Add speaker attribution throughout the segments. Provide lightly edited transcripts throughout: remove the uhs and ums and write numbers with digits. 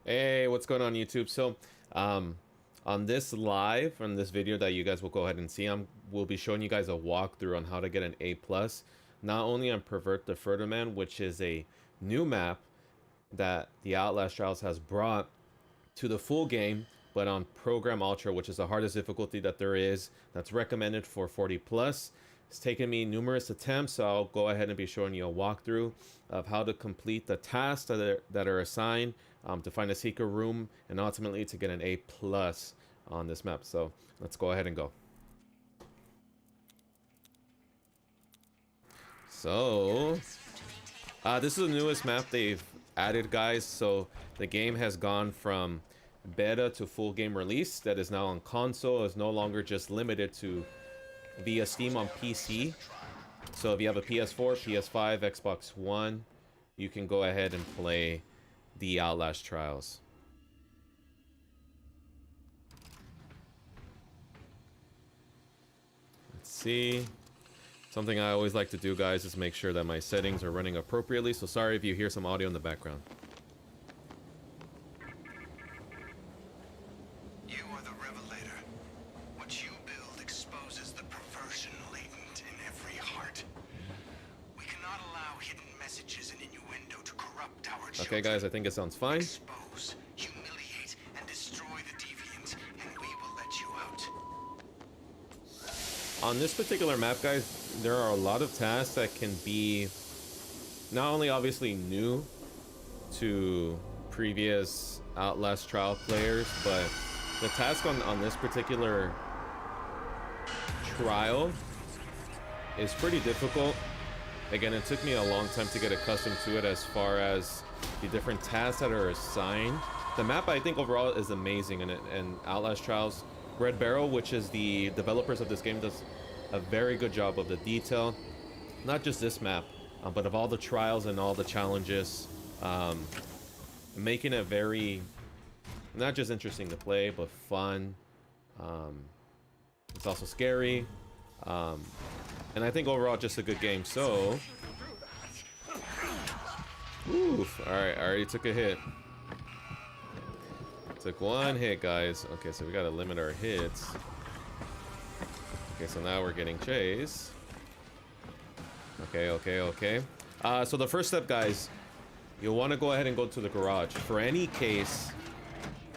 Speaker 1: Hey, what's going on YouTube? So, on this live, on this video that you guys will go ahead and see, we'll be showing you guys a walkthrough on how to get an A+, not only on Pervert the Futterman, which is a new map that the Outlast Trials has brought to the full game, but on Program Ultra, which is the hardest difficulty that there is, that's recommended for 40+. It's taken me numerous attempts, so I'll go ahead and be showing you a walkthrough of how to complete the tasks that are assigned, to find a secret room, and ultimately to get an A+ on this map. So let's go ahead and go. So, this is the newest map they've added, guys. So the game has gone from beta to full game release that is now on console. Is no longer just limited to via Steam on PC. So if you have a PS4, PS5, Xbox One, you can go ahead and play the Outlast Trials. Let's see. Something I always like to do, guys, is make sure that my settings are running appropriately. So sorry if you hear some audio in the background.
Speaker 2: You are the Revelator. What you build exposes the perversion latent in every heart. We cannot allow hidden messages and innuendo to corrupt our children.
Speaker 1: Okay, guys, I think it sounds fine.
Speaker 2: Expose, humiliate, and destroy the deviant, and we will let you out.
Speaker 1: On this particular map, guys, there are a lot of tasks that can be not only obviously new to previous Outlast trial players, but the task on this particular trial is pretty difficult. Again, it took me a long time to get accustomed to it as far as the different tasks that are assigned. The map, I think, overall is amazing, and Outlast Trials, Red Barrel, which is the developers of this game, does a very good job of the detail. Not just this map, but of all the trials and all the challenges, making it very, not just interesting to play, but fun. It's also scary. And I think overall just a good game. So, oof, alright, I already took a hit. Took one hit, guys. Okay, so we gotta limit our hits. Okay, so now we're getting chased. Okay. So the first step, guys, you'll want to go ahead and go to the garage. For any case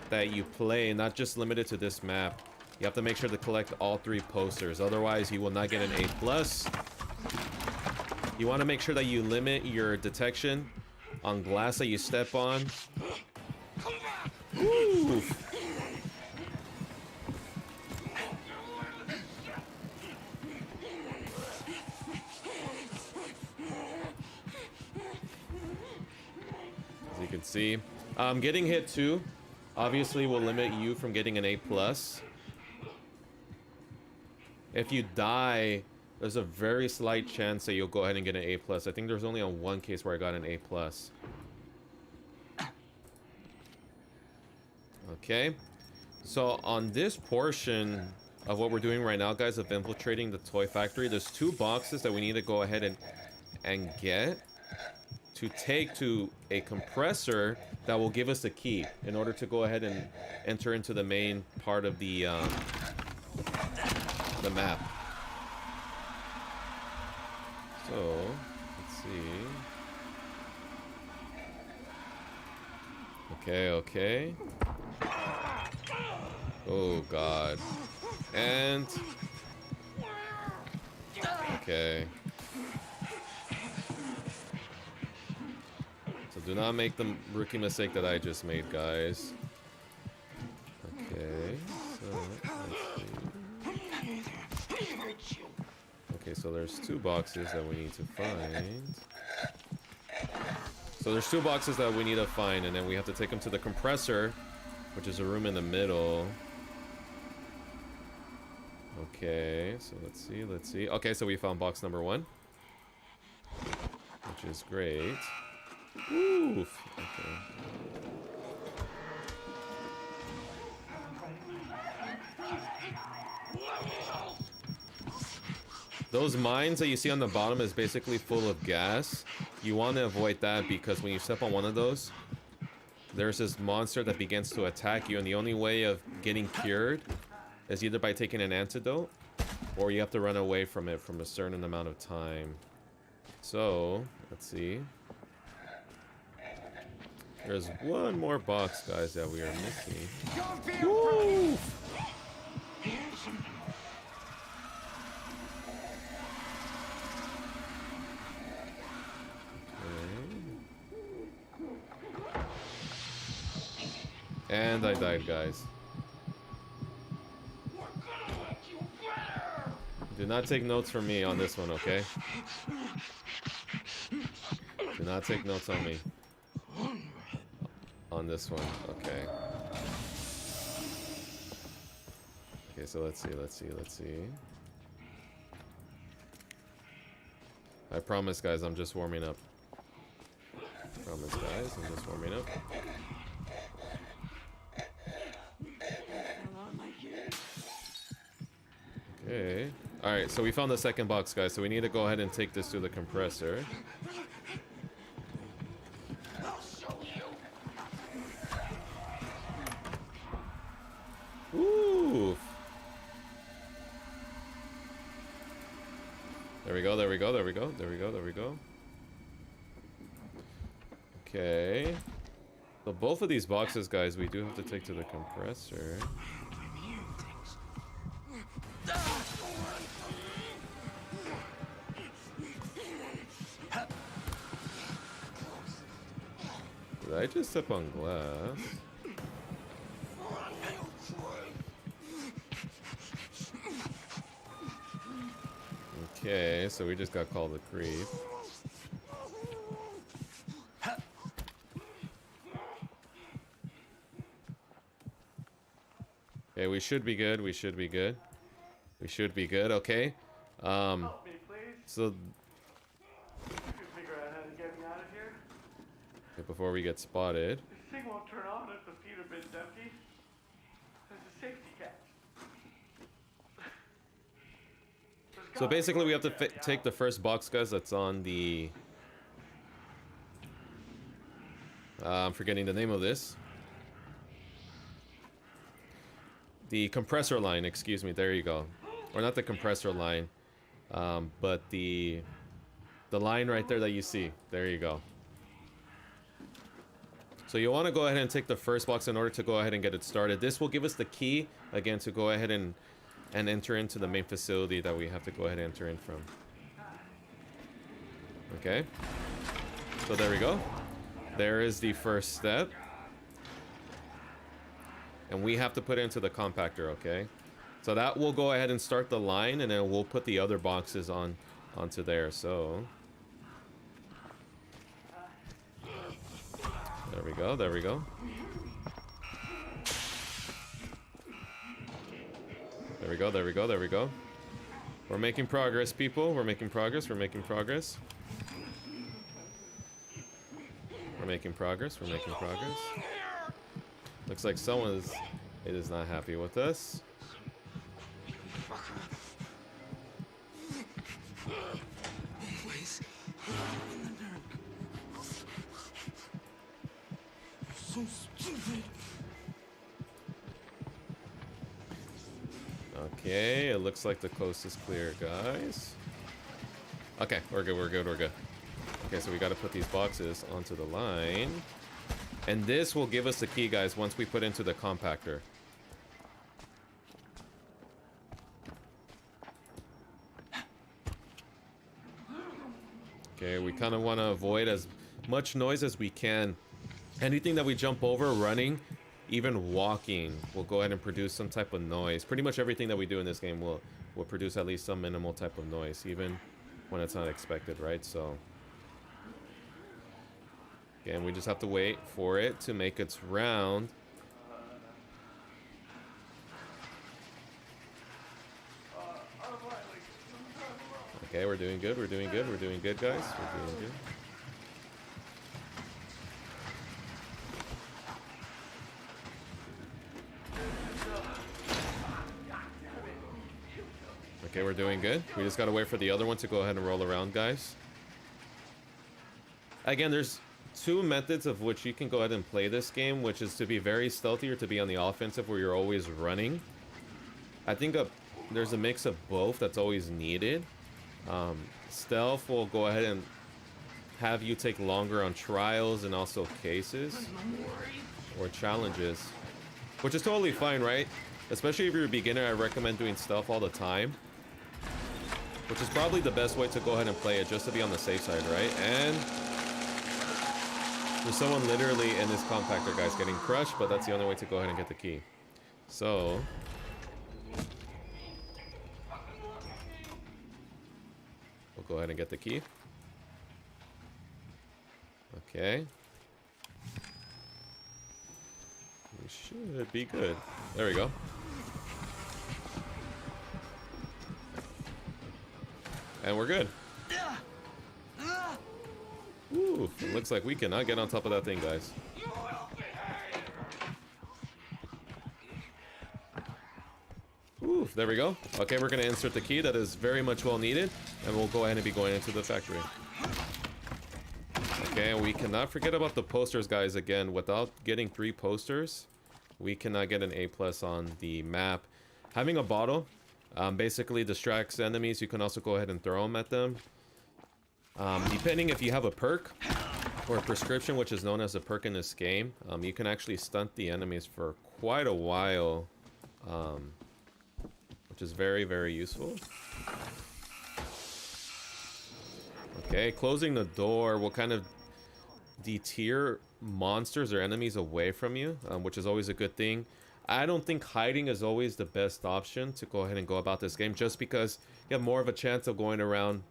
Speaker 1: that you play, not just limited to this map, you have to make sure to collect all 3 posters. Otherwise, you will not get an A+. You want to make sure that you limit your detection on glass that you step on. Oof. As you can see, getting hit too obviously will limit you from getting an A+. If you die, there's a very slight chance that you'll go ahead and get an A+. I think there's only on one case where I got an A+. Okay, so on this portion of what we're doing right now, guys, of infiltrating the toy factory, there's 2 boxes that we need to go ahead and get to take to a compressor that will give us a key in order to go ahead and enter into the main part of the map. So, let's see. Okay. Oh god. And okay. So do not make the rookie mistake that I just made, guys. Okay. So let's see. Okay, so there's 2 boxes that we need to find. So there's 2 boxes that we need to find, and then we have to take them to the compressor, which is a room in the middle. Okay, so let's see. Okay, so we found box number 1, which is great. Oof. Okay. Those mines that you see on the bottom is basically full of gas. You want to avoid that because when you step on one of those, there's this monster that begins to attack you, and the only way of getting cured is either by taking an antidote, or you have to run away from it from a certain amount of time. So, let's see. There's one more box, guys, that we are missing. Woo! And I died, guys. Do not take notes from me on this one, okay? Do not take notes on me. On this one, okay. Okay, so let's see. I promise, guys, I'm just warming up. Promise, guys, I'm just warming up. Okay. Alright, so we found the second box, guys, so we need to go ahead and take this to the compressor. Ooh. There we go, there we go, there we go, there we go, there we go. Okay. So both of these boxes, guys, we do have to take to the compressor. Did I just step on glass? Okay, so we just got called a creep. Okay, we should be good, we should be good. We should be good, okay.
Speaker 3: Help me, please.
Speaker 1: So
Speaker 3: You can figure out how to get me out of here.
Speaker 1: before we get spotted.
Speaker 3: This thing won't turn on if the Futterman's empty. There's a safety catch.
Speaker 1: So basically we have to take the first box, guys, that's on the... I'm forgetting the name of this. The compressor line, excuse me, there you go. Or not the compressor line, but the line right there that you see. There you go. So you want to go ahead and take the first box in order to go ahead and get it started. This will give us the key, again, to go ahead and enter into the main facility that we have to go ahead and enter in from. Okay. So there we go. There is the first step. And we have to put it into the compactor, okay? So that will go ahead and start the line, and then we'll put the other boxes onto there, so... There we go, there we go. There we go, there we go, there we go. We're making progress, people. We're making progress, we're making progress. We're making progress, we're making progress. Looks like someone is not happy with us.
Speaker 2: Always in the dark. So stupid.
Speaker 1: Okay, it looks like the coast is clear, guys. Okay, we're good, we're good, we're good. Okay, so we got to put these boxes onto the line. And this will give us the key, guys, once we put into the compactor. Okay, we kind of want to avoid as much noise as we can. Anything that we jump over, running, even walking, will go ahead and produce some type of noise. Pretty much everything that we do in this game will produce at least some minimal type of noise, even when it's not expected, right? So... Again, we just have to wait for it to make its round. Okay, we're doing good, we're doing good, we're doing good, guys. We're doing good. Okay, we're doing good. We just gotta wait for the other one to go ahead and roll around, guys. Again, there's two methods of which you can go ahead and play this game, which is to be very stealthy or to be on the offensive where you're always running. I think there's a mix of both that's always needed. Stealth will go ahead and have you take longer on trials and also cases or challenges, which is totally fine, right? Especially if you're a beginner, I recommend doing stealth all the time, which is probably the best way to go ahead and play it, just to be on the safe side, right? And there's someone literally in this compactor, guys, getting crushed, but that's the only way to go ahead and get the key. So we'll go ahead and get the key. Okay. We should be good. There we go. And we're good. Ooh, it looks like we cannot get on top of that thing, guys. Ooh, there we go. Okay, we're gonna insert the key. That is very much well needed. And we'll go ahead and be going into the factory. Okay, we cannot forget about the posters, guys. Again, without getting 3 posters, we cannot get an A+ on the map. Having a bottle basically distracts enemies. You can also go ahead and throw them at them. Depending if you have a perk or a prescription, which is known as a perk in this game, you can actually stunt the enemies for quite a while, which is very, very useful. Okay, closing the door will kind of deter monsters or enemies away from you, which is always a good thing. I don't think hiding is always the best option to go ahead and go about this game, just because you have more of a chance of going around,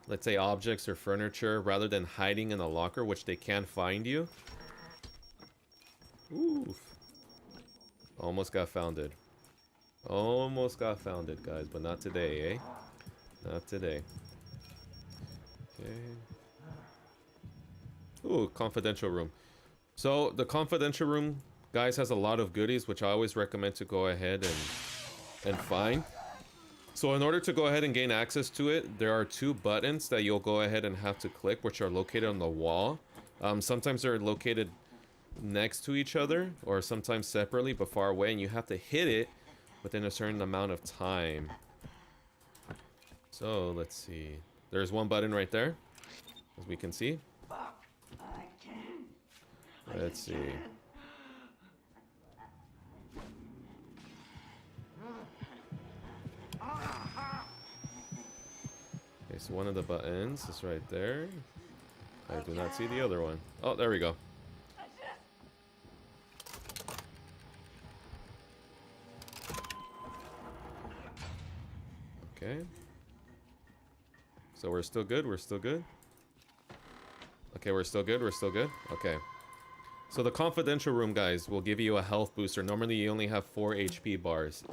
Speaker 1: let's say, objects or furniture, rather than hiding in a locker, which they can find you. Oof. Almost got founded. Almost got founded, guys, but not today, eh? Not today. Okay. Ooh, confidential room. So the confidential room, guys, has a lot of goodies, which I always recommend to go ahead and find. So in order to go ahead and gain access to it, there are 2 buttons that you'll go ahead and have to click, which are located on the wall. Sometimes they're located next to each other, or sometimes separately but far away, and you have to hit it within a certain amount of time. So let's see. There's 1 button right there, as we can see. Let's see. Okay, so one of the buttons is right there. I do not see the other one. Oh, there we go. Okay. So we're still good, we're still good. Okay, we're still good, we're still good. Okay. So the confidential room, guys, will give you a health booster. Normally you only have 4 HP bars.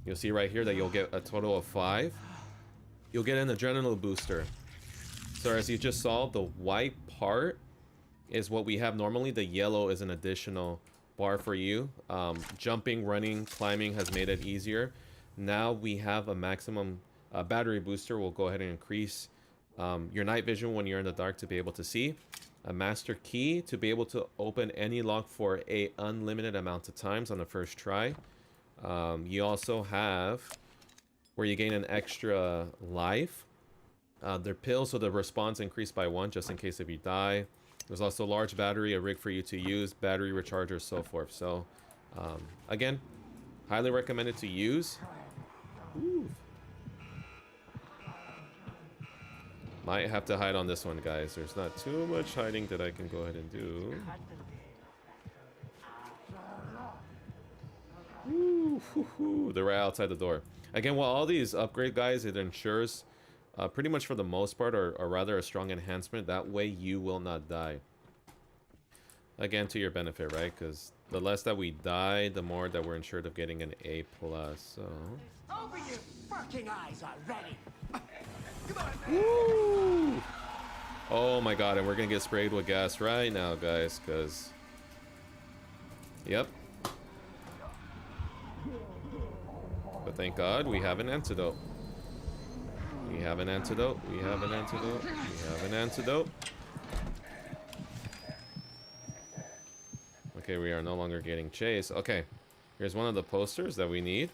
Speaker 1: You'll see right here that you'll get a total of 5. You'll get an adrenaline booster. So as you just saw, the white part is what we have normally. The yellow is an additional bar for you. Jumping, running, climbing has made it easier. Now we have a maximum battery booster. We'll go ahead and increase your night vision when you're in the dark to be able to see. A master key to be able to open any lock for a unlimited amount of times on the first try. You also have where you gain an extra life. They're pills, so the response increased by 1 just in case if you die. There's also a large battery, a rig for you to use, battery recharger, so forth. So again, highly recommended to use. Ooh. Might have to hide on this one, guys. There's not too much hiding that I can go ahead and do. Ooh, they're right outside the door. Again, while all these upgrade, guys, it ensures pretty much for the most part, or rather a strong enhancement. That way you will not die. Again, to your benefit, right? Because the less that we die, the more that we're ensured of getting an A+. So
Speaker 4: Open your fucking eyes already.
Speaker 1: woo! Oh my god, and we're gonna get sprayed with gas right now, guys, because yep. But thank god we have an antidote. We have an antidote. We have an antidote. We have an antidote. Okay, we are no longer getting chased. Okay, here's one of the posters that we need.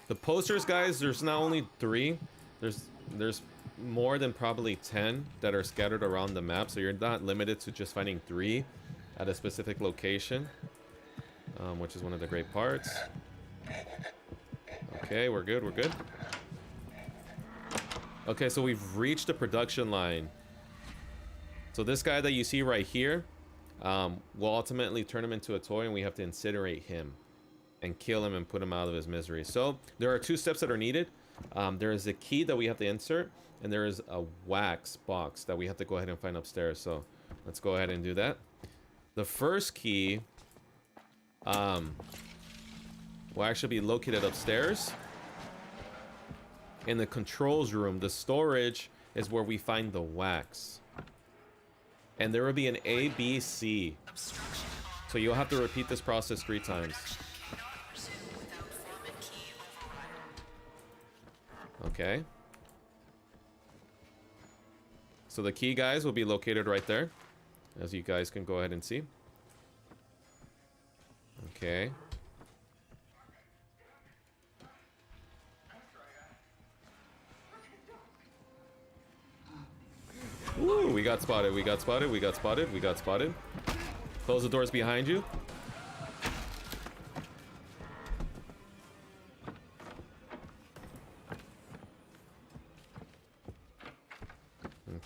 Speaker 1: The posters, guys, there's not only 3. There's more than probably 10 that are scattered around the map, so you're not limited to just finding 3 at a specific location, which is one of the great parts. Okay, we're good, we're good. Okay, so we've reached the production line. So this guy that you see right here, we'll ultimately turn him into a toy, and we have to incinerate him and kill him and put him out of his misery. So there are 2 steps that are needed. There is a key that we have to insert, and there is a wax box that we have to go ahead and find upstairs. So let's go ahead and do that. The first key will actually be located upstairs in the controls room. The storage is where we find the wax. And there will be an A, B, C. So you'll have to repeat this process 3 times. Okay. So the key, guys, will be located right there, as you guys can go ahead and see. Okay. Ooh, we got spotted, we got spotted, we got spotted, we got spotted. Close the doors behind you.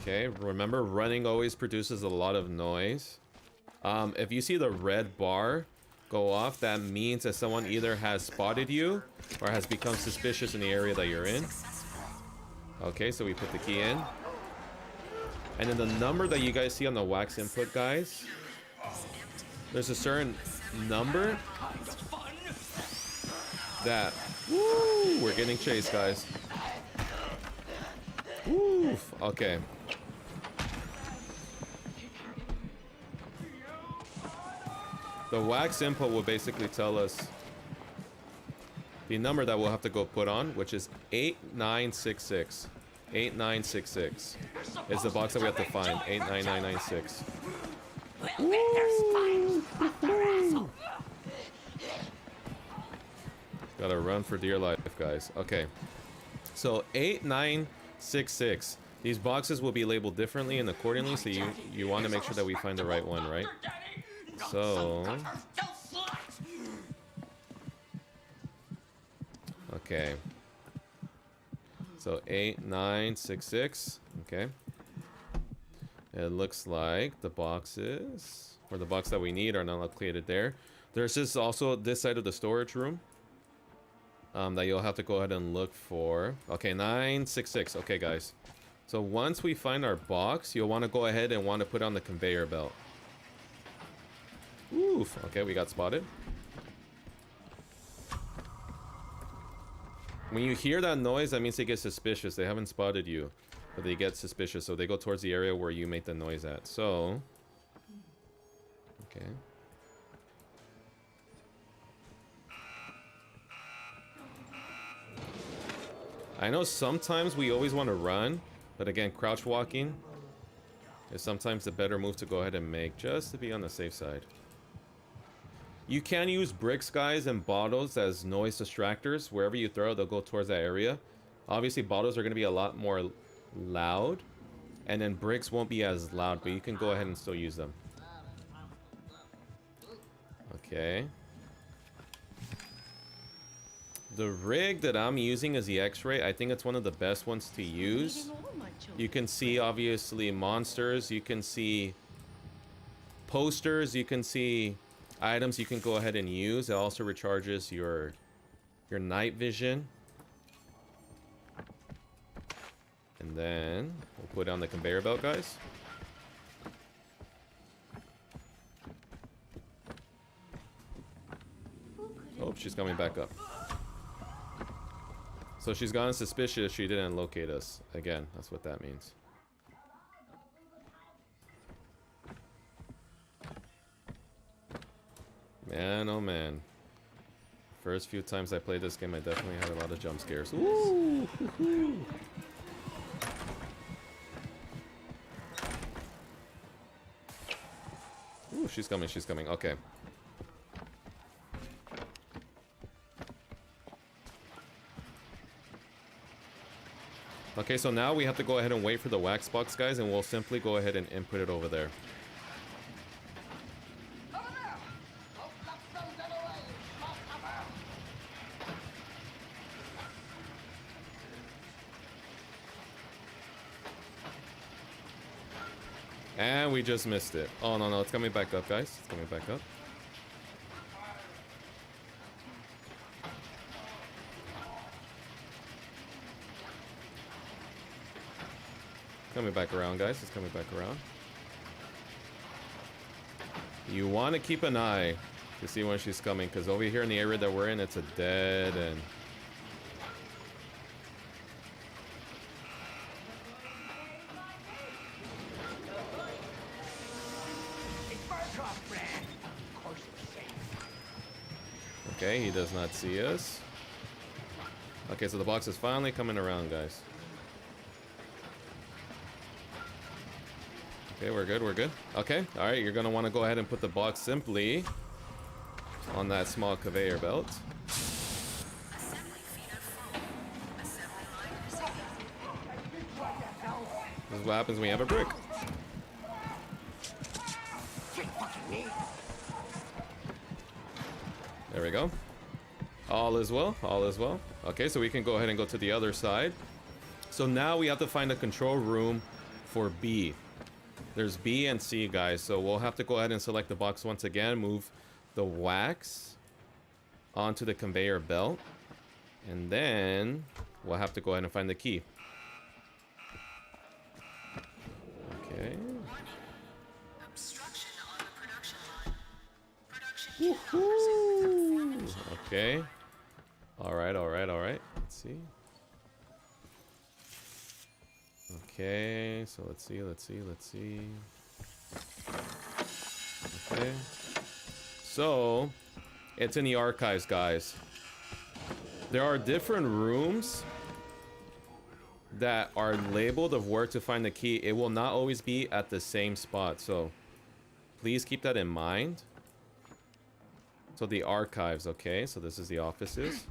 Speaker 1: Okay, remember, running always produces a lot of noise. If you see the red bar go off, that means that someone either has spotted you or has become suspicious in the area that you're in. Okay, so we put the key in. And then the number that you guys see on the wax input, guys, there's a certain number that... Woo! We're getting chased, guys. Oof. Okay. The wax input will basically tell us the number that we'll have to go put on, which is 8966. 8966 is the box that we have to find. 89996. Gotta run for dear life, guys. Okay. So 8966. These boxes will be labeled differently and accordingly, so you want to make sure that we find the right one, right? So... Okay. So 8966. Okay. It looks like the boxes, or the box that we need, are not located there. There's just also this side of the storage room that you'll have to go ahead and look for. Okay, 966. Okay, guys. So once we find our box, you'll want to go ahead and want to put it on the conveyor belt. Oof. Okay, we got spotted. When you hear that noise, that means they get suspicious. They haven't spotted you, but they get suspicious, so they go towards the area where you make the noise at. So, okay. I know sometimes we always want to run, but again, crouch walking is sometimes the better move to go ahead and make, just to be on the safe side. You can use bricks, guys, and bottles as noise distractors. Wherever you throw, they'll go towards that area. Obviously, bottles are going to be a lot more loud, and then bricks won't be as loud, but you can go ahead and still use them. Okay. The rig that I'm using is the X-ray. I think it's one of the best ones to use. You can see, obviously, monsters. You can see posters. You can see items you can go ahead and use. It also recharges your night vision. And then we'll put on the conveyor belt, guys. Oh, she's coming back up. So she's gotten suspicious. She didn't locate us. Again, that's what that means. Man, oh man. First few times I played this game, I definitely had a lot of jump scares. Ooh! Ooh, she's coming, she's coming. Okay. Okay, so now we have to go ahead and wait for the wax box, guys, and we'll simply go ahead and input it over there. And we just missed it. Oh, no, no, it's coming back up, guys. It's coming back up. Coming back around, guys. It's coming back around. You want to keep an eye to see when she's coming, because over here in the area that we're in, it's a dead end. Okay, he does not see us. Okay, so the box is finally coming around, guys. Okay, we're good, we're good. Okay, alright, you're gonna want to go ahead and put the box simply on that small conveyor belt. This is what happens when you have a brick. There we go. All is well, all is well. Okay, so we can go ahead and go to the other side. So now we have to find a control room for B. There's B and C, guys, so we'll have to go ahead and select the box once again, move the wax onto the conveyor belt, and then we'll have to go ahead and find the key. Okay.
Speaker 5: Obstruction on the production line. Production cannot resume.
Speaker 1: Okay. Alright, alright, alright. Let's see. Okay, so let's see, let's see, let's see. Okay. So, it's in the archives, guys. There are different rooms that are labeled of where to find the key. It will not always be at the same spot, so please keep that in mind. So the archives, okay, so this is the offices.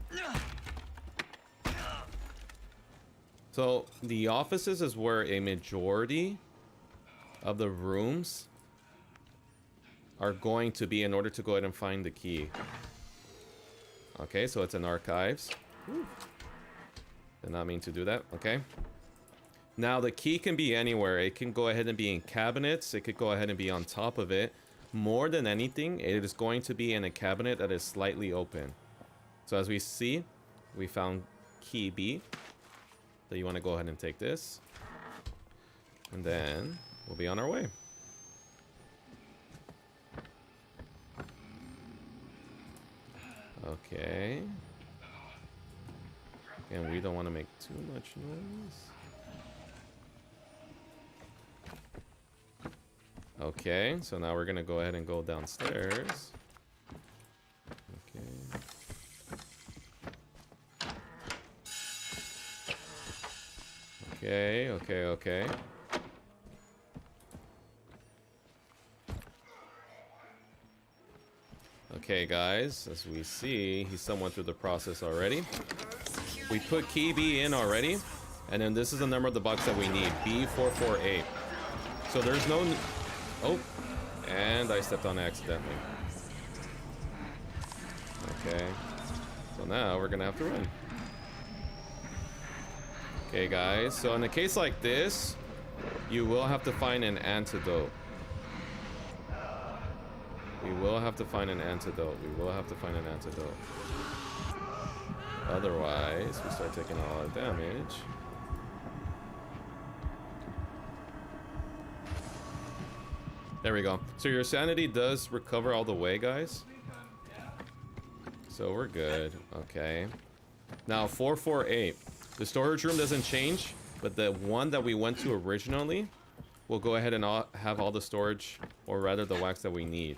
Speaker 1: So the offices is where a majority of the rooms are going to be in order to go ahead and find the key. Okay, so it's in archives. Did not mean to do that. Okay. Now the key can be anywhere. It can go ahead and be in cabinets. It could go ahead and be on top of it. More than anything, it is going to be in a cabinet that is slightly open. So as we see, we found key B. So you want to go ahead and take this. And then we'll be on our way. Okay. And we don't want to make too much noise. Okay, so now we're going to go ahead and go downstairs. Okay. Okay, okay, okay. Okay, guys, as we see, he's somewhat through the process already. We put key B in already, and then this is the number of the box that we need, B448. So there's no... Oh, and I stepped on it accidentally. Okay, so now we're gonna have to run. Okay, guys, so in a case like this, you will have to find an antidote. We will have to find an antidote. We will have to find an antidote. Otherwise, we start taking a lot of damage. There we go. So your sanity does recover all the way, guys. So we're good. Okay. Now, 448. The storage room doesn't change, but the one that we went to originally will go ahead and have all the storage, or rather the wax that we need.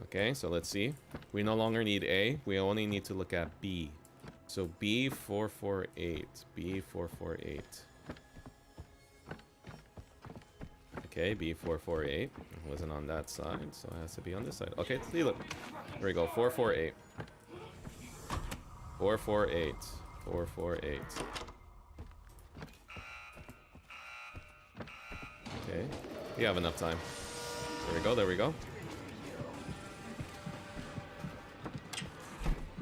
Speaker 1: Okay, so let's see. We no longer need A. We only need to look at B. So B448. B448. Okay, B448. Wasn't on that side, so it has to be on this side. Okay, see, look. There we go. 448. 448. 448. Okay. We have enough time. There we go, there we go.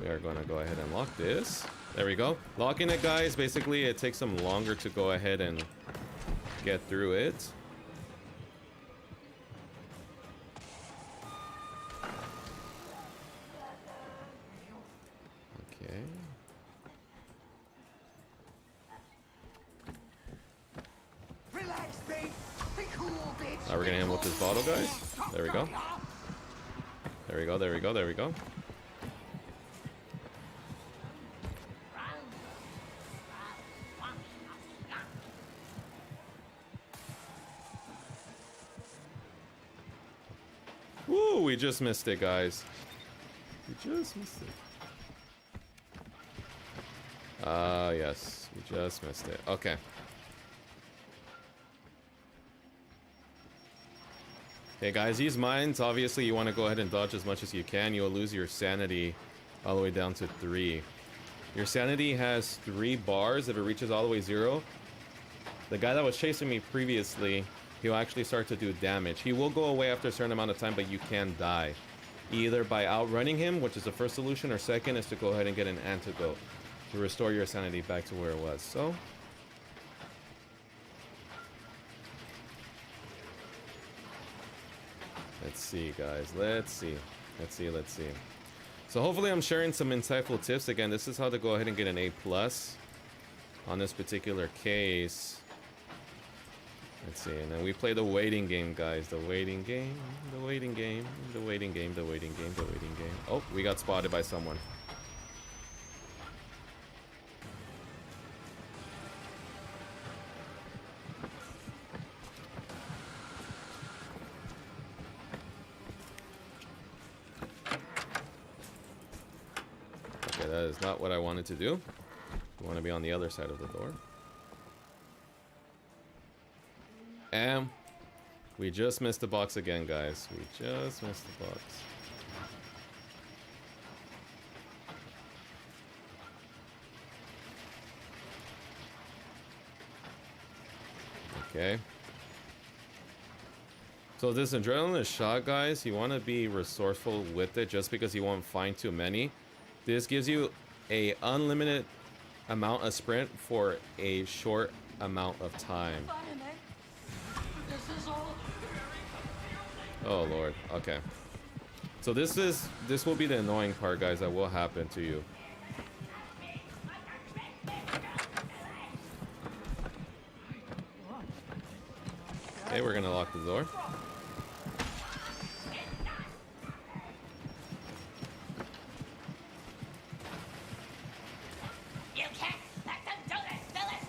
Speaker 1: We are going to go ahead and lock this. There we go. Locking it, guys. Basically, it takes them longer to go ahead and get through it. Okay.
Speaker 4: Relax, babe. Be cool, bitch.
Speaker 1: Now we're gonna hit him with this bottle, guys. There we go. There we go, there we go, there we go. Woo, we just missed it, guys. We just missed it. Yes, we just missed it. Okay. Okay, guys, these mines, obviously, you want to go ahead and dodge as much as you can. You'll lose your sanity all the way down to 3. Your sanity has 3 bars. If it reaches all the way 0, the guy that was chasing me previously, he'll actually start to do damage. He will go away after a certain amount of time, but you can die. Either by outrunning him, which is the first solution, or second is to go ahead and get an antidote to restore your sanity back to where it was. So, let's see, guys. Let's see. Let's see, let's see. So hopefully I'm sharing some insightful tips. Again, this is how to go ahead and get an A+ on this particular case. Let's see, and then we play the waiting game, guys. The waiting game, the waiting game, the waiting game, the waiting game, the waiting game. Oh, we got spotted by someone. Okay, that is not what I wanted to do. I want to be on the other side of the door. And we just missed the box again, guys. We just missed the box. Okay. So this adrenaline shot, guys, you want to be resourceful with it just because you won't find too many. This gives you a unlimited amount of sprint for a short amount of time. Oh Lord. Okay. So this will be the annoying part, guys, that will happen to you. Okay, we're gonna lock the door.
Speaker 5: You can't let them do this, Phyllis.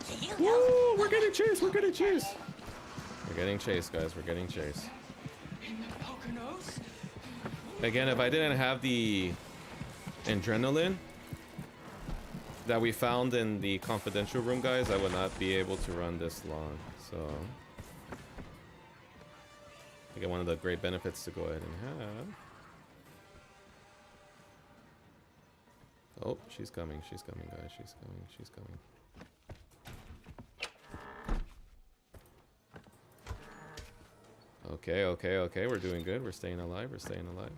Speaker 5: So you
Speaker 1: Woo,
Speaker 5: know.
Speaker 1: we're getting chased, we're getting chased. We're getting chased, guys, we're getting chased. Again, if I didn't have the adrenaline that we found in the confidential room, guys, I would not be able to run this long. So, I get one of the great benefits to go ahead and have. Oh, she's coming, guys, she's coming, she's coming. Okay, okay, okay, we're doing good. We're staying alive, we're staying alive.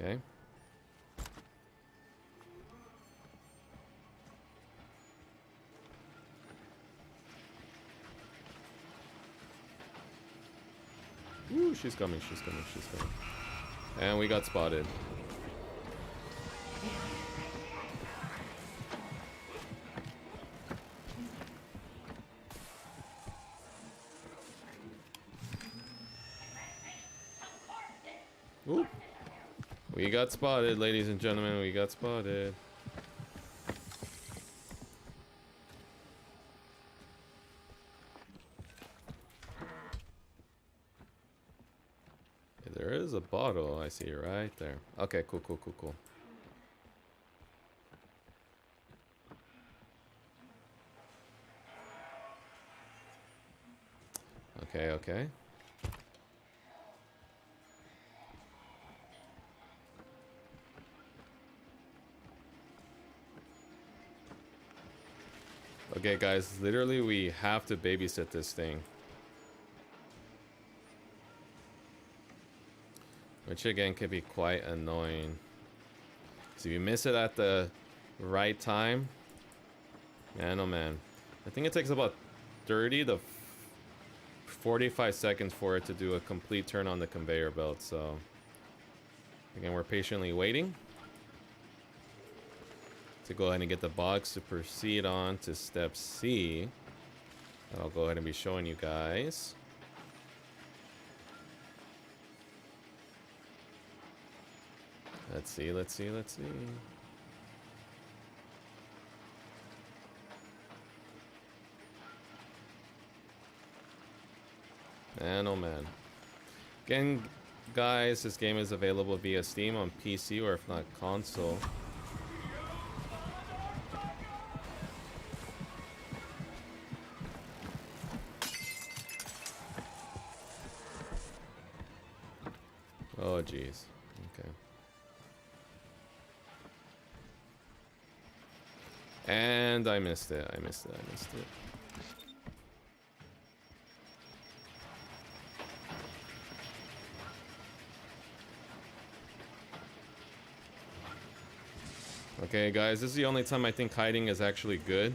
Speaker 1: Okay. Woo, she's coming, she's coming, she's coming. And we got spotted. Ooh. We got spotted, ladies and gentlemen. We got spotted. There is a bottle I see right there. Okay, cool, cool, cool, cool. Okay, okay. Okay, guys, literally we have to babysit this thing. Which again could be quite annoying. So if you miss it at the right time, man, oh man. I think it takes about 30 to 45 seconds for it to do a complete turn on the conveyor belt, so again, we're patiently waiting to go ahead and get the box to proceed on to step C. And I'll go ahead and be showing you guys. Let's see, let's see, let's see. Man, oh man. Again, guys, this game is available via Steam on PC or if not console. Oh, jeez. Okay. And I missed it. I missed it. I missed it. Okay, guys, this is the only time I think hiding is actually good.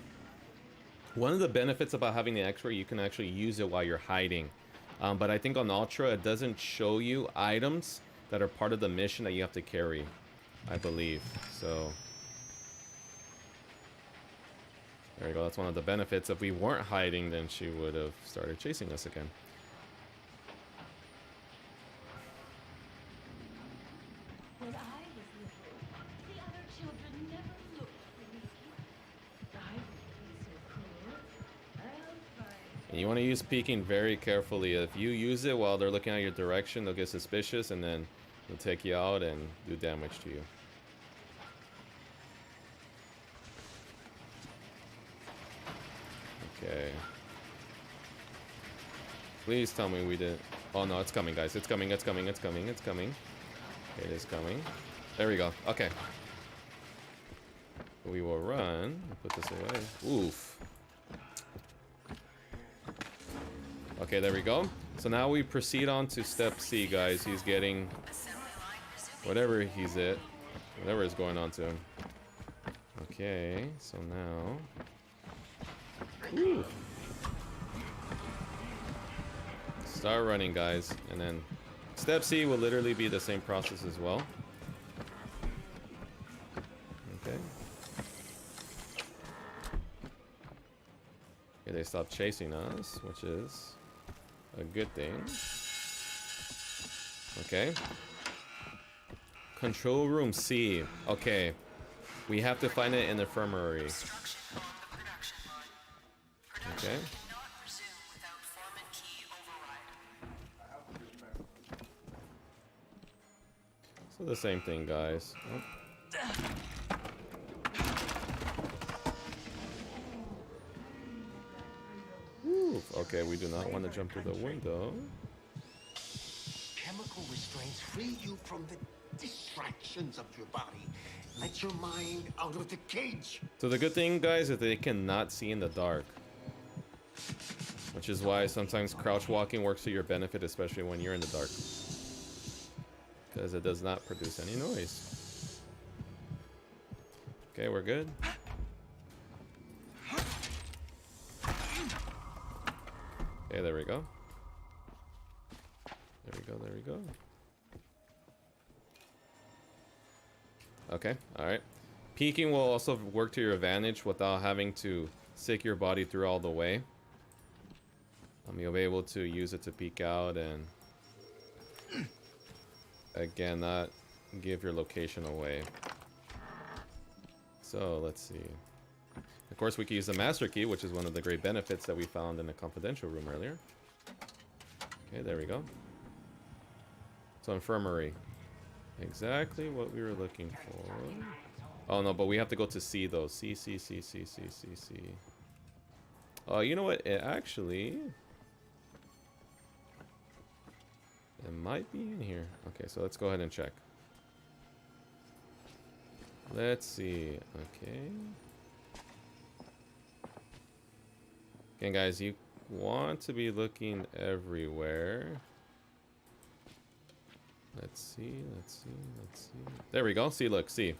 Speaker 1: One of the benefits about having the X-ray, you can actually use it while you're hiding. But I think on Ultra, it doesn't show you items that are part of the mission that you have to carry, I believe. So there you go. That's one of the benefits. If we weren't hiding, then she would have started chasing us again.
Speaker 6: When I was little, the other children never looked for me. I wouldn't be so cruel. I'll find.
Speaker 1: And you want to use peeking very carefully. If you use it while they're looking at your direction, they'll get suspicious and then they'll take you out and do damage to you. Okay. Please tell me we didn't. Oh no, it's coming, guys. It's coming, it's coming, it's coming, it's coming. It is coming. There we go. Okay. We will run. Put this away. Oof. Okay, there we go. So now we proceed on to step C, guys. He's getting whatever he's at. Whatever is going on to him. Okay, so now... Ooh. Start running, guys. And then step C will literally be the same process as well. Okay. Okay, they stopped chasing us, which is a good thing. Okay. Control room C. Okay. We have to find it in the infirmary. Okay. So the same thing, guys. Oh. Ooh, okay, we do not want to jump through the window.
Speaker 4: Chemical restraints free you from the distractions of your body. Let your mind out of the cage.
Speaker 1: So the good thing, guys, is they cannot see in the dark. Which is why sometimes crouch walking works to your benefit, especially when you're in the dark. Because it does not produce any noise. Okay, we're good. Okay, there we go. There we go, there we go. Okay, alright. Peeking will also work to your advantage without having to sick your body through all the way. You'll be able to use it to peek out and again, not give your location away. So let's see. Of course, we can use the master key, which is one of the great benefits that we found in the confidential room earlier. Okay, there we go. So infirmary. Exactly what we were looking for. Oh no, but we have to go to C though. C. Oh, you know what? It actually... It might be in here. Okay, so let's go ahead and check. Let's see. Okay. Again, guys, you want to be looking everywhere. Let's see, let's see, let's see. There we go. See, look, see.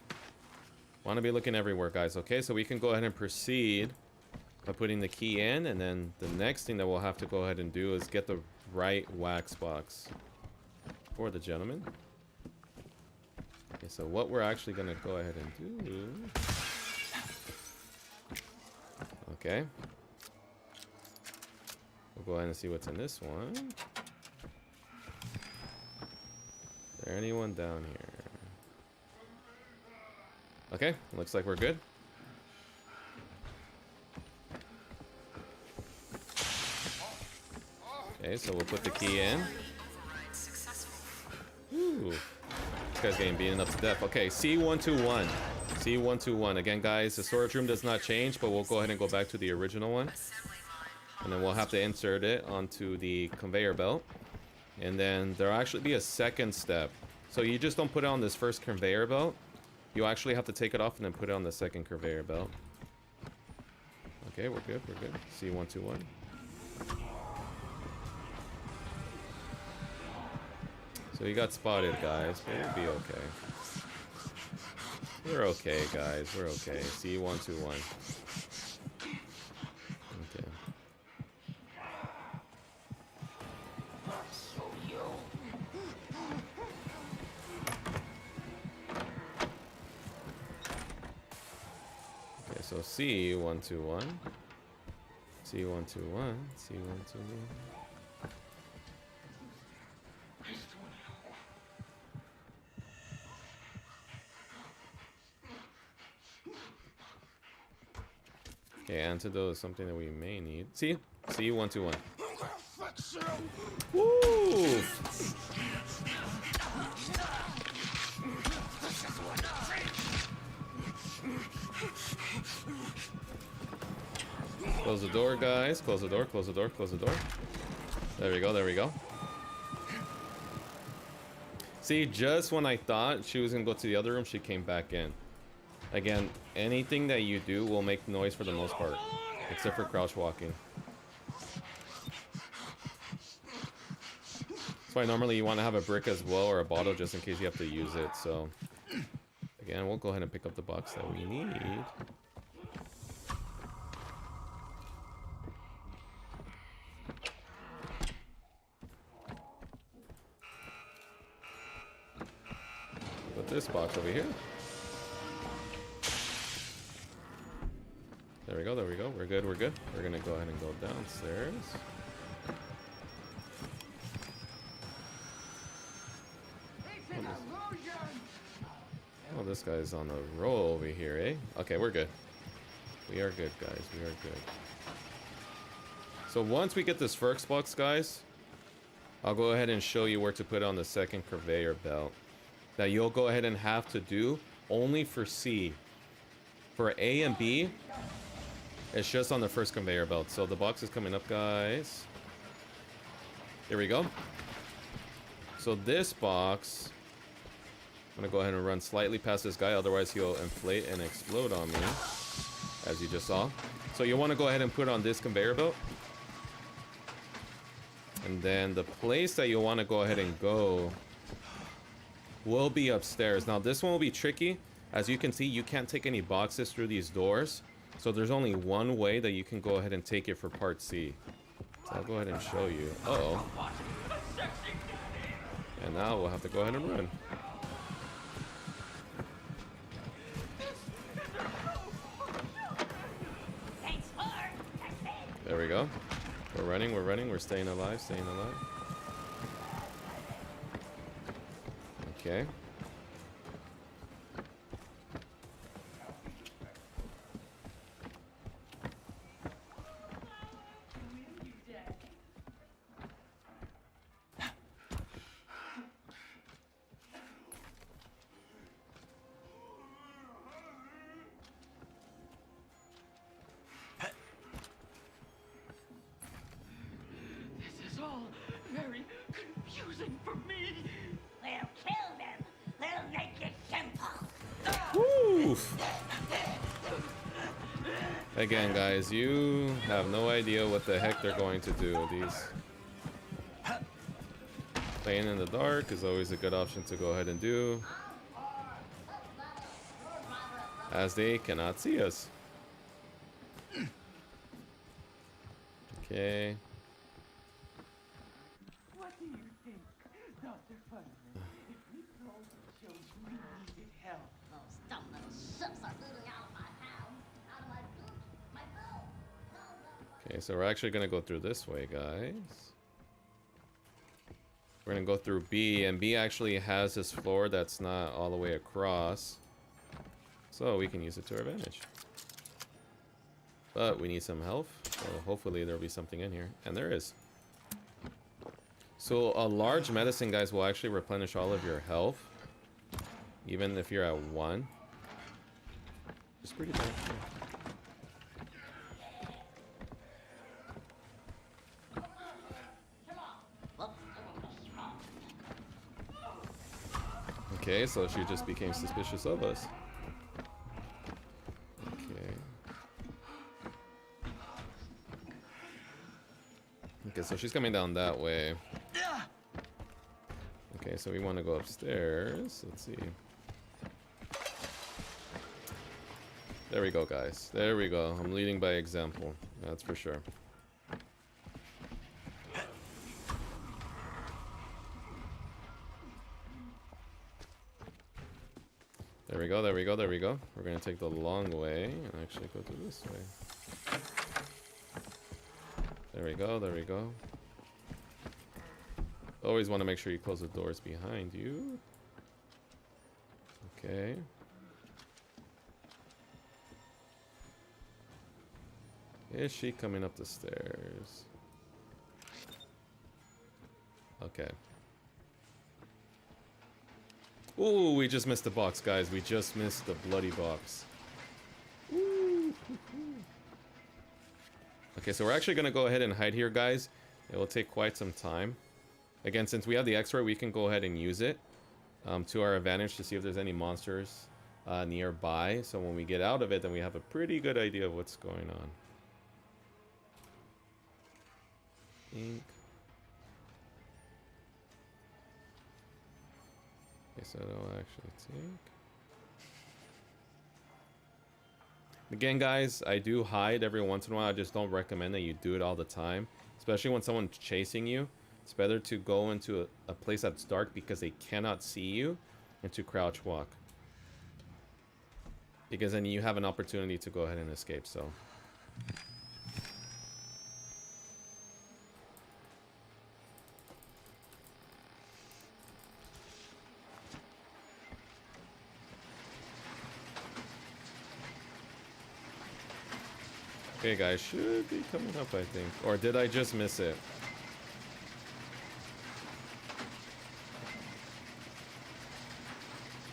Speaker 1: Want to be looking everywhere, guys. Okay, so we can go ahead and proceed by putting the key in, and then the next thing that we'll have to go ahead and do is get the right wax box for the gentleman. Okay, so what we're actually going to go ahead and do... Okay. We'll go ahead and see what's in this one. Is there anyone down here? Okay, looks like we're good. Okay, so we'll put the key in. Ooh. This guy's getting beaten up to death. Okay, C121. C121. Again, guys, the storage room does not change, but we'll go ahead and go back to the original one. And then we'll have to insert it onto the conveyor belt. And then there'll actually be a second step. So you just don't put it on this first conveyor belt. You actually have to take it off and then put it on the second conveyor belt. Okay, we're good, we're good. C121. So you got spotted, guys, but we'll be okay. We're okay, guys, we're okay. C121. Okay. Okay, so C121. C121. C121. Okay, antidote is something that we may need. See? C121. Woo! Close the door, guys. Close the door, close the door, close the door. There we go, there we go. See, just when I thought she was gonna go to the other room, she came back in. Again, anything that you do will make noise for the most part, except for crouch walking. That's why normally you want to have a brick as well, or a bottle, just in case you have to use it. So, again, we'll go ahead and pick up the box that we need. Put this box over here. There we go, there we go. We're good, we're good. We're gonna go ahead and go downstairs. Oh, this guy's on a roll over here, eh? Okay, we're good. We are good, guys. We are good. So once we get this first box, guys, I'll go ahead and show you where to put it on the second conveyor belt. That you'll go ahead and have to do only for C. For A and B, it's just on the first conveyor belt. So the box is coming up, guys. Here we go. So this box, I'm gonna go ahead and run slightly past this guy, otherwise he'll inflate and explode on me, as you just saw. So you want to go ahead and put it on this conveyor belt. And then the place that you'll want to go ahead and go will be upstairs. Now this one will be tricky. As you can see, you can't take any boxes through these doors. So there's only one way that you can go ahead and take it for part C. So I'll go ahead and show you. Uh-oh. And now we'll have to go ahead and run. There we go. We're running, we're staying alive, staying alive. Okay.
Speaker 3: This is all very confusing for
Speaker 1: Oof. Again, guys, you have no idea what the heck they're going to do with these. Playing in the dark is always a good option to go ahead and do, as they cannot see us. Okay.
Speaker 3: What do you think, Dr. Futterman? If we told the children we needed help,
Speaker 6: Those dumb little ships are looting out of my house, out of my food, my food.
Speaker 1: Okay, so we're actually gonna go through this way, guys. We're gonna go through B, and B actually has this floor that's not all the way across, so we can use it to our advantage. But we need some health, so hopefully there'll be something in here, and there is. So a large medicine, guys, will actually replenish all of your health, even if you're at 1. It's pretty bad. Okay, so she just became suspicious of us. Okay. Okay, so she's coming down that way. Okay, so we want to go upstairs. Let's see. There we go, guys. There we go. I'm leading by example. That's for sure. There we go, there we go, there we go. We're gonna take the long way and actually go through this way. There we go, there we go. Always want to make sure you close the doors behind you. Okay. Is she coming up the stairs? Okay. Ooh, we just missed the box, guys. We just missed the bloody box. Ooh. Okay, so we're actually going to go ahead and hide here, guys. It will take quite some time. Again, since we have the X-ray, we can go ahead and use it to our advantage to see if there's any monsters nearby. So when we get out of it, then we have a pretty good idea of what's going on. Ink. Okay, so it'll actually take. Again, guys, I do hide every once in a while. I just don't recommend that you do it all the time, especially when someone's chasing you. It's better to go into a place that's dark because they cannot see you, and to crouch walk, because then you have an opportunity to go ahead and escape. So okay, guys, should be coming up, I think. Or did I just miss it?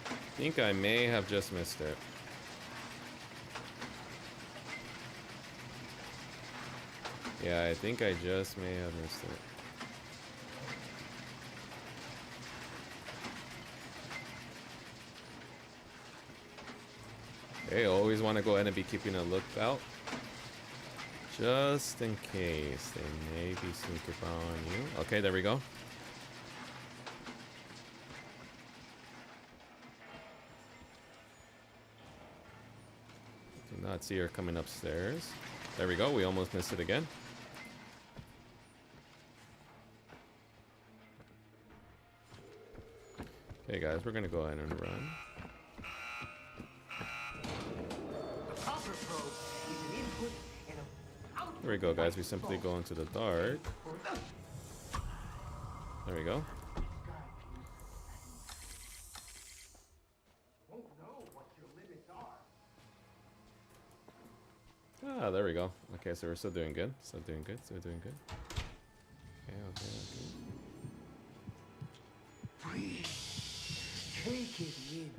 Speaker 1: I think I may have just missed it. Yeah, I think I just may have missed it. Okay, always want to go ahead and be keeping a lookout, just in case they may be sneaking up on you. Okay, there we go. Do not see her coming upstairs. There we go. We almost missed it again. Okay, guys, we're gonna go ahead and run. There we go, guys. We simply go into the dark. There we go. Ah, there we go. Okay, so we're still doing good. Still doing good. Still doing good. Okay, okay, okay.
Speaker 4: Breathe. Take it in.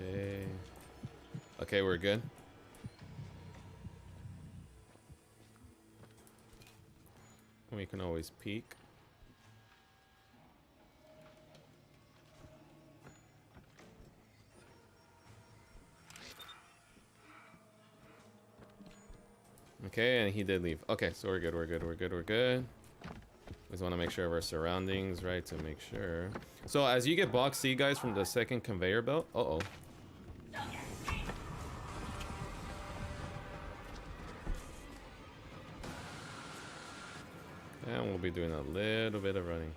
Speaker 1: Okay. Okay, we're good. We can always peek. Okay, and he did leave. Okay, so we're good, we're good, we're good, we're good. Just want to make sure of our surroundings, right, to make sure. So as you get box C, guys, from the second conveyor belt. Uh-oh. And we'll be doing a little bit of running.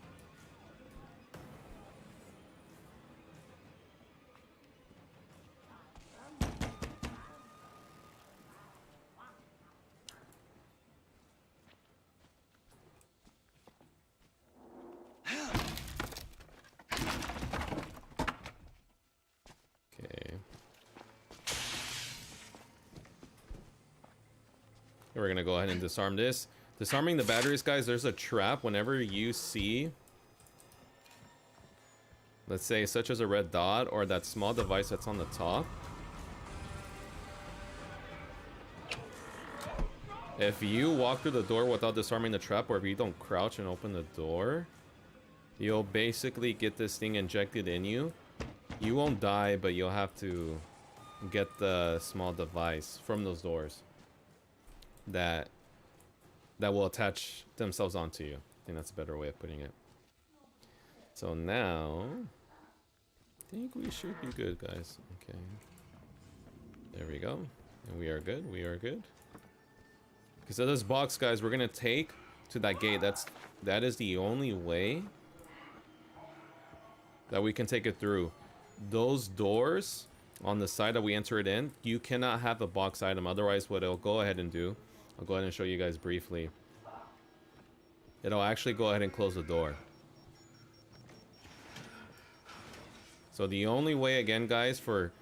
Speaker 1: We're gonna go ahead and disarm this. Disarming the batteries, guys, there's a trap whenever you see, let's say, such as a red dot or that small device that's on the top. If you walk through the door without disarming the trap, or if you don't crouch and open the door, you'll basically get this thing injected in you. You won't die, but you'll have to get the small device from those doors that will attach themselves onto you. I think that's a better way of putting it. So now, I think we should be good, guys. Okay. There we go. And we are good. We are good. Okay, so this box, guys, we're gonna take to that gate. That is the only way that we can take it through. Those doors on the side that we enter it in, you cannot have a box item. Otherwise, what it'll go ahead and do, I'll go ahead and show you guys briefly. It'll actually go ahead and close the door. So the only way, again, guys, for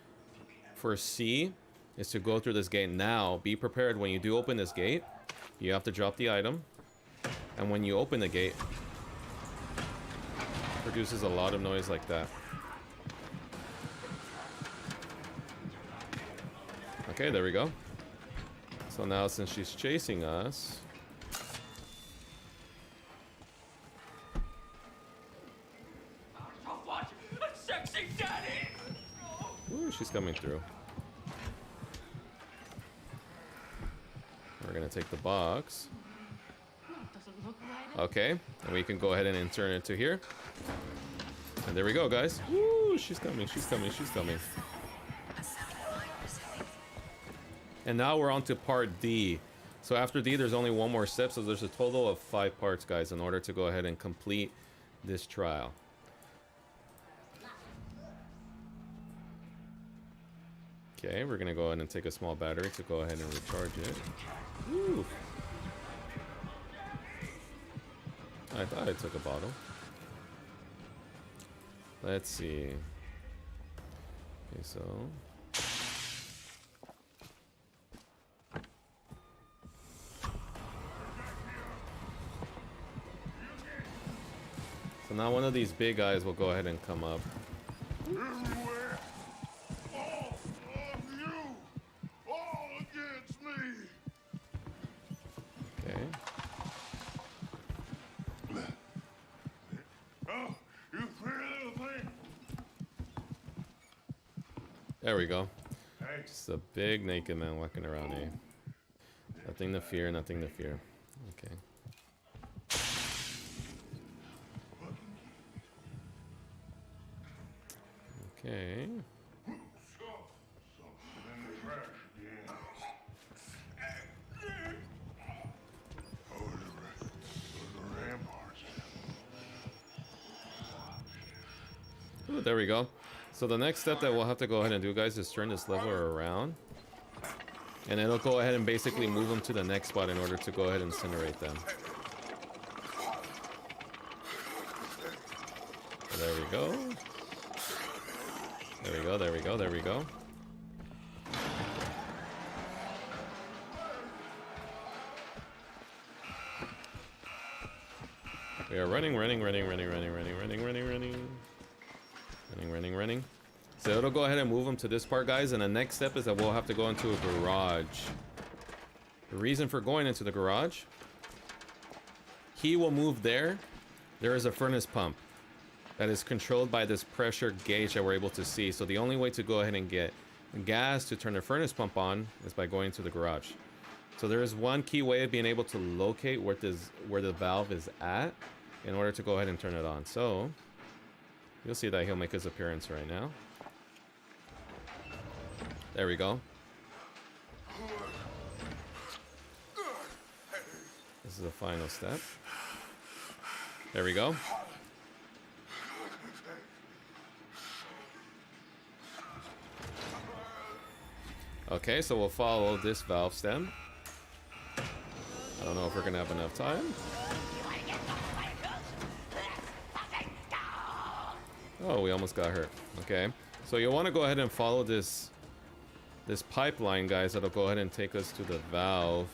Speaker 1: C is to go through this gate. Now, be prepared when you do open this gate. You have to drop the item. And when you open the gate, it produces a lot of noise like that. Okay, there we go. So now, since she's chasing us, ooh, she's coming through. We're gonna take the box. Okay, and we can go ahead and insert it into here. And there we go, guys. Woo, she's coming, she's coming, she's coming. And now we're on to part D. So after D, there's only one more step. So there's a total of 5 parts, guys, in order to go ahead and complete this trial. Okay, we're gonna go ahead and take a small battery to go ahead and recharge it. Woo. I thought I took a bottle. Let's see. Okay, so now one of these big guys will go ahead and come up.
Speaker 7: Everywhere. All of you. All against me.
Speaker 1: Okay.
Speaker 7: Oh, you pretty little thing.
Speaker 1: There we go.
Speaker 7: Hey.
Speaker 1: Just a big naked man walking around, eh? Nothing to fear, nothing to fear. Okay. Okay. Ooh, there we go. So the next step that we'll have to go ahead and do, guys, is turn this lever around. And it'll go ahead and basically move them to the next spot in order to go ahead and incinerate them. There we go. There we go, there we go, there we go. We are running. So it'll go ahead and move them to this part, guys, and the next step is that we'll have to go into a garage. The reason for going into the garage, he will move there. There is a furnace pump that is controlled by this pressure gauge that we're able to see. So the only way to go ahead and get gas to turn the furnace pump on is by going to the garage. So there is one key way of being able to locate where the valve is at in order to go ahead and turn it on. So you'll see that he'll make his appearance right now. There we go. This is the final step. There we go. Okay, so we'll follow this valve stem. I don't know if we're gonna have enough time. Oh, we almost got hurt. Okay, so you'll want to go ahead and follow this pipeline, guys. That'll go ahead and take us to the valve.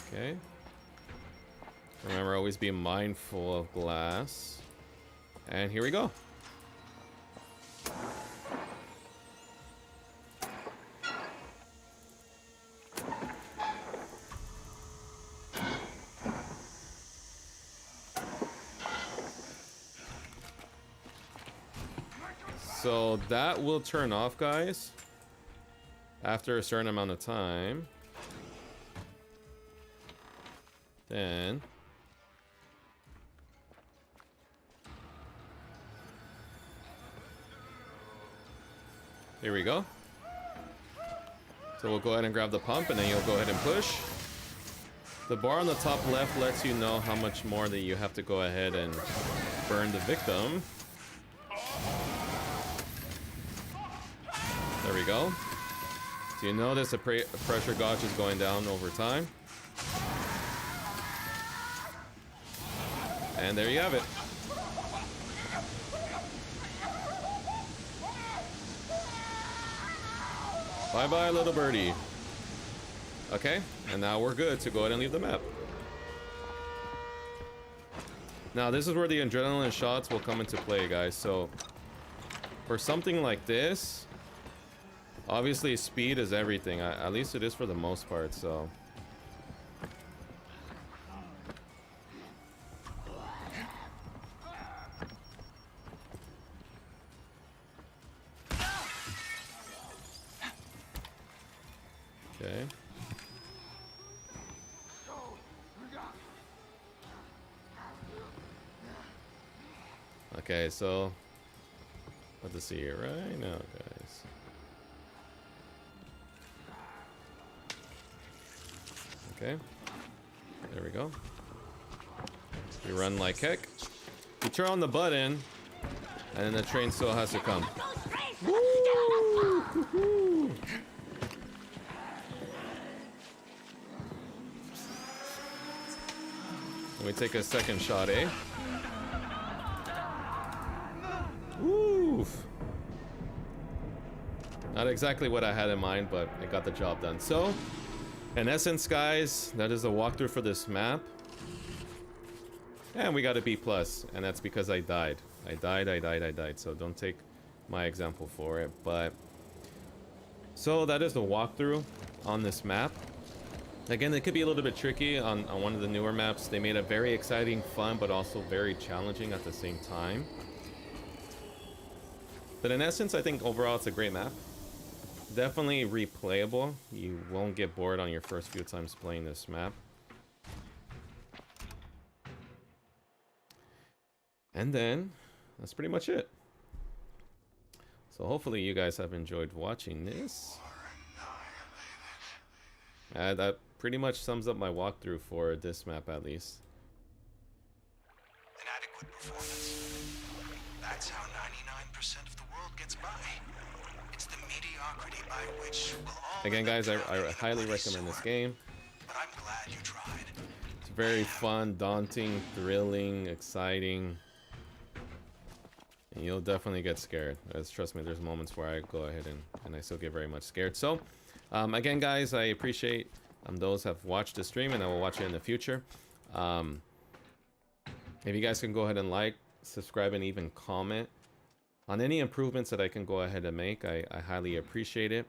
Speaker 1: Okay. Remember, always be mindful of glass. And here we go. So that will turn off, guys, after a certain amount of time. Then here we go. So we'll go ahead and grab the pump, and then you'll go ahead and push. The bar on the top left lets you know how much more that you have to go ahead and burn the victim. There we go. So you notice the pressure gauge is going down over time. And there you have it. Bye-bye, little birdie. Okay, and now we're good to go ahead and leave the map. Now, this is where the adrenaline shots will come into play, guys. So, for something like this, obviously speed is everything. At least it is for the most part, so... Okay. Okay, so what to see here right now, guys. Okay, there we go. We run like heck. You turn on the button, and then the train still has to come. Woo! Let me take a second shot, eh? Oof. Not exactly what I had in mind, but it got the job done. So, in essence, guys, that is a walkthrough for this map. And we got a B+, and that's because I died. I died. So don't take my example for it, but... So that is the walkthrough on this map. Again, it could be a little bit tricky on one of the newer maps. They made it very exciting, fun, but also very challenging at the same time. But in essence, I think overall it's a great map. Definitely replayable. You won't get bored on your first few times playing this map. And then, that's pretty much it. So hopefully you guys have enjoyed watching this. That pretty much sums up my walkthrough for this map, at least.
Speaker 2: Inadequate performance. That's how 99% of the world gets by. It's the mediocrity by which we'll all...
Speaker 1: Again, guys, I highly recommend this game.
Speaker 2: But I'm glad you tried.
Speaker 1: It's very fun, daunting, thrilling, exciting. And you'll definitely get scared. Trust me, there's moments where I go ahead and I still get very much scared. So, again, guys, I appreciate those who have watched the stream, and I will watch it in the future. If you guys can go ahead and like, subscribe, and even comment on any improvements that I can go ahead and make, I highly appreciate it.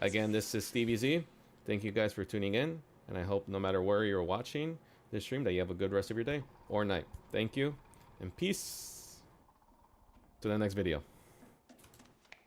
Speaker 1: Again, this is Stevie Z. Thank you guys for tuning in, and I hope no matter where you're watching this stream that you have a good rest of your day or night. Thank you, and peace to the next video.